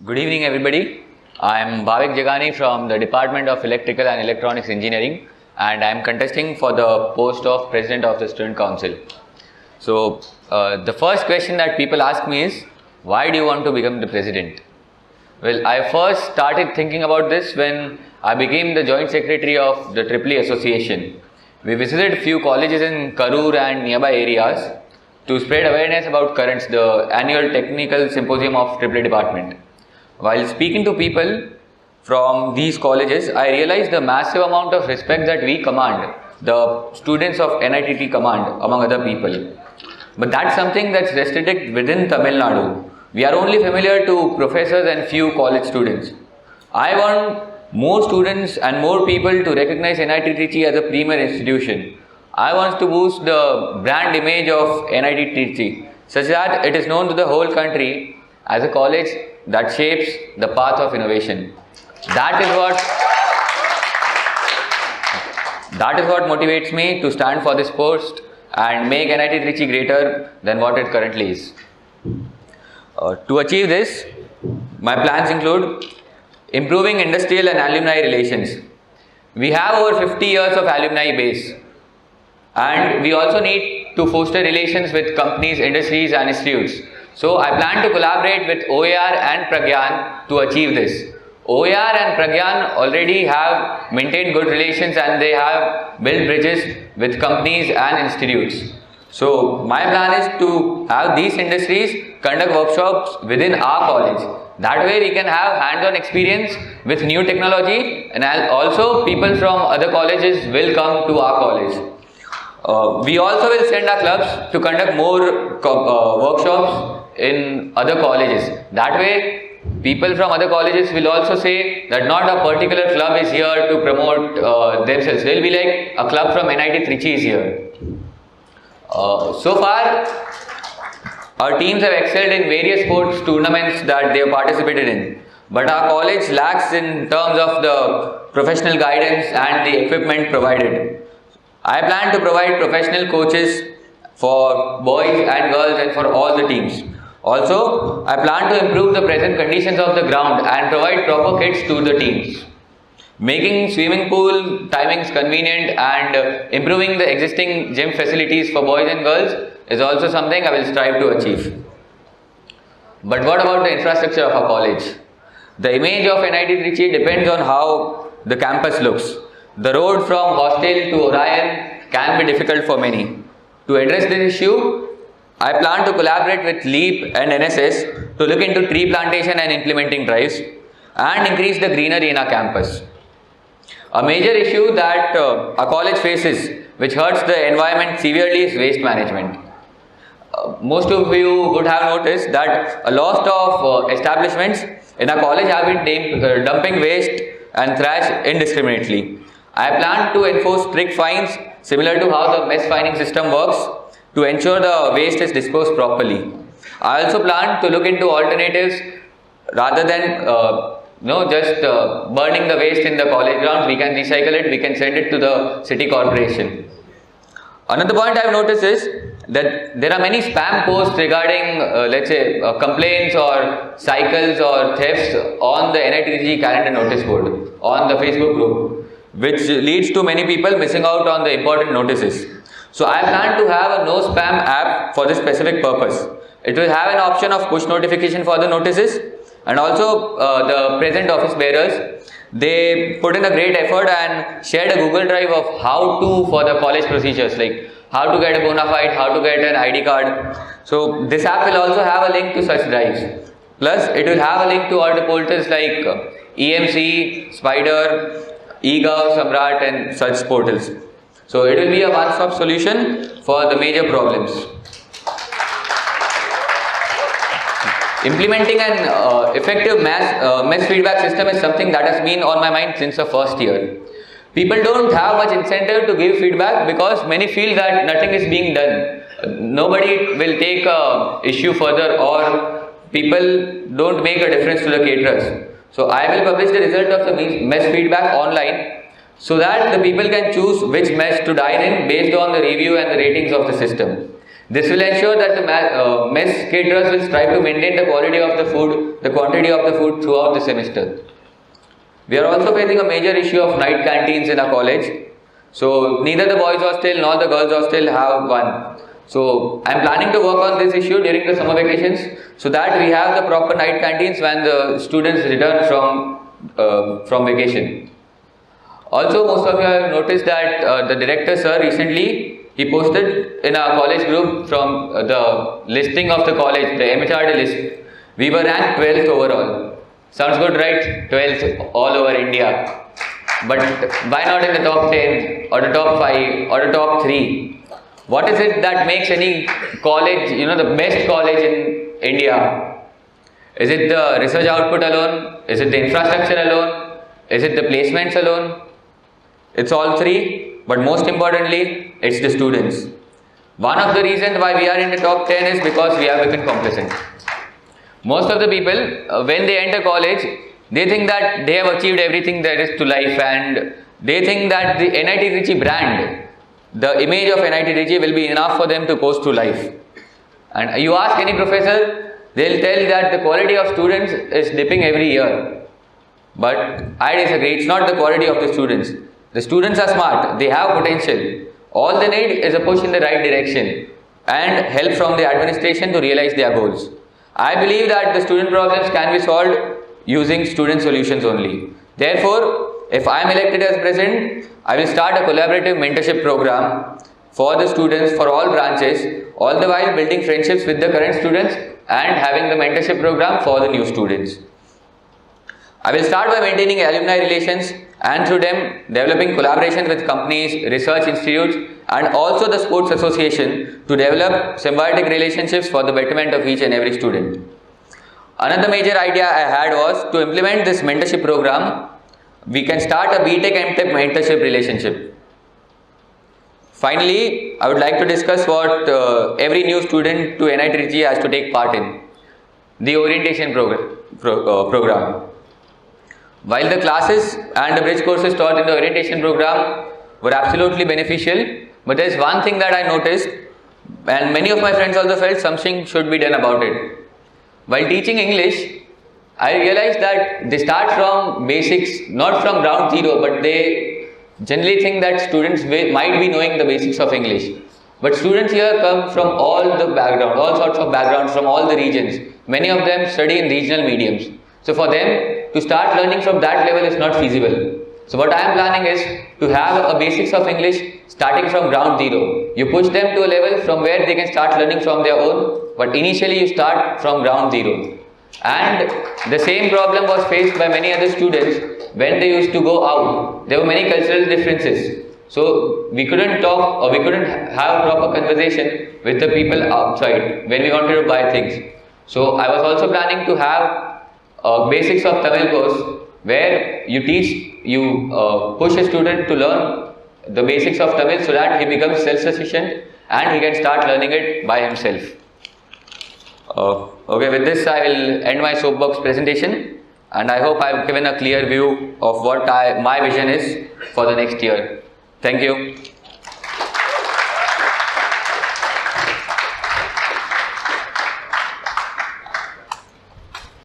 Good evening, everybody. I am Bhavik Jagani from the Department of Electrical and Electronics Engineering, and I am contesting for the post of President of the Student Council. So, the first question that people ask me is, why do you want to become the president? Well, I first started thinking about this when I became the Joint Secretary of the EEE Association. We visited few colleges in Karur and nearby areas to spread awareness about currents, the annual technical symposium of EEE department. While speaking to people from these colleges, I realized the massive amount of respect that we command, the students of NITT command among other people. But that's something that's restricted within Tamil Nadu. We are only familiar to professors and few college students. I want more students and more people to recognize NITT as a premier institution. I want to boost the brand image of NITT such that it is known to the whole country as a college that shapes the path of innovation. That is what motivates me to stand for this post and make NIT Trichy greater than what it currently is. To achieve this, my plans include improving industrial and alumni relations. We have over 50 years of alumni base, and we also need to foster relations with companies, industries and institutes. So I plan to collaborate with OAR and Pragyan to achieve this. OAR and Pragyan already have maintained good relations and they have built bridges with companies and institutes. So my plan is to have these industries conduct workshops within our college. That way we can have hands-on experience with new technology, and also people from other colleges will come to our college. We also will send our clubs to conduct more workshops in other colleges. That way people from other colleges will also say that not a particular club is here to promote themselves. They will be like, a club from NIT Trichy is here. So far our teams have excelled in various sports tournaments that they have participated in, but our college lacks in terms of the professional guidance and the equipment provided. I plan to provide professional coaches for boys and girls and for all the teams. Also, I plan to improve the present conditions of the ground and provide proper kits to the teams. Making swimming pool timings convenient and improving the existing gym facilities for boys and girls is also something I will strive to achieve. But what about the infrastructure of our college? The image of NIT Trichy depends on how the campus looks. The road from Hostel to Orion can be difficult for many. To address this issue, I plan to collaborate with LEAP and NSS to look into tree plantation and implementing drives and increase the greenery in our campus. A major issue that our college faces, which hurts the environment severely, is waste management. Most of you would have noticed that a lot of establishments in our college have been dumping waste and trash indiscriminately. I plan to enforce strict fines similar to how the mess fining system works to ensure the waste is disposed properly. I also plan to look into alternatives rather than just burning the waste in the college grounds. We can recycle it, we can send it to the city corporation. Another point I have noticed is that there are many spam posts regarding let's say complaints or cycles or thefts on the NITG calendar notice board on the Facebook group, which leads to many people missing out on the important notices. So I plan to have a no spam app for this specific purpose. It will have an option of push notification for the notices, and also the present office bearers, they put in a great effort and shared a Google Drive of how to for the college procedures, like how to get a bona fide, how to get an ID card. So this app will also have a link to such drives. Plus it will have a link to all the portals like EMC, Spider, eGov, Samrat and such portals. So it will be a one-stop solution for the major problems. Implementing an effective mess feedback system is something that has been on my mind since the first year. People don't have much incentive to give feedback because many feel that nothing is being done. Nobody will take an issue further, or people don't make a difference to the caterers. So I will publish the result of the mess feedback online so that the people can choose which mess to dine in based on the review and the ratings of the system. This will ensure that the mess caterers will strive to maintain the quality of the food, the quantity of the food throughout the semester. We are also facing a major issue of night canteens in our college. So neither the boys hostel nor the girls hostel have one. So I am planning to work on this issue during the summer vacations so that we have the proper night canteens when the students return from vacation. Also, most of you have noticed that the director sir recently he posted in our college group from the listing of the college, the MHRD list. We were ranked 12th overall. Sounds good, right? 12th all over India. But why not in the top 10 or the top 5 or the top 3? What is it that makes any college, the best college in India? Is it the research output alone? Is it the infrastructure alone? Is it the placements alone? It's all three, but most importantly, it's the students. One of the reasons why we are in the top 10 is because we have become complacent. Most of the people, when they enter college, they think that they have achieved everything there is to life, and they think that the NIT Trichy brand, the image of NIT Trichy will be enough for them to coast through life. And you ask any professor, they'll tell that the quality of students is dipping every year. But I disagree, it's not the quality of the students. The students are smart, they have potential. All they need is a push in the right direction and help from the administration to realize their goals. I believe that the student problems can be solved using student solutions only. Therefore, if I am elected as president, I will start a collaborative mentorship program for the students for all branches, all the while building friendships with the current students and having the mentorship program for the new students. I will start by maintaining alumni relations and through them developing collaborations with companies, research institutes and also the sports association to develop symbiotic relationships for the betterment of each and every student. Another major idea I had was to implement this mentorship program. We can start a BTech MTech mentorship relationship. Finally, I would like to discuss what every new student to NIT Trichy has to take part in, the orientation program. While the classes and the bridge courses taught in the orientation program were absolutely beneficial, but there is one thing that I noticed, and many of my friends also felt something should be done about it. While teaching English, I realized that they start from basics, not from ground zero, but they generally think that students might be knowing the basics of English. But students here come from all the background, all sorts of backgrounds from all the regions. Many of them study in regional mediums. So for them, to start learning from that level is not feasible. So what I am planning is to have a basics of English starting from ground zero. You push them to a level from where they can start learning from their own, but initially you start from ground zero. And the same problem was faced by many other students when they used to go out. There were many cultural differences. So we couldn't talk or we couldn't have proper conversation with the people outside when we wanted to buy things. So I was also planning to have basics of Tamil course where you push a student to learn the basics of Tamil so that he becomes self-sufficient and he can start learning it by himself. Okay, with this I will end my soapbox presentation and I hope I have given a clear view of what my vision is for the next year. Thank you.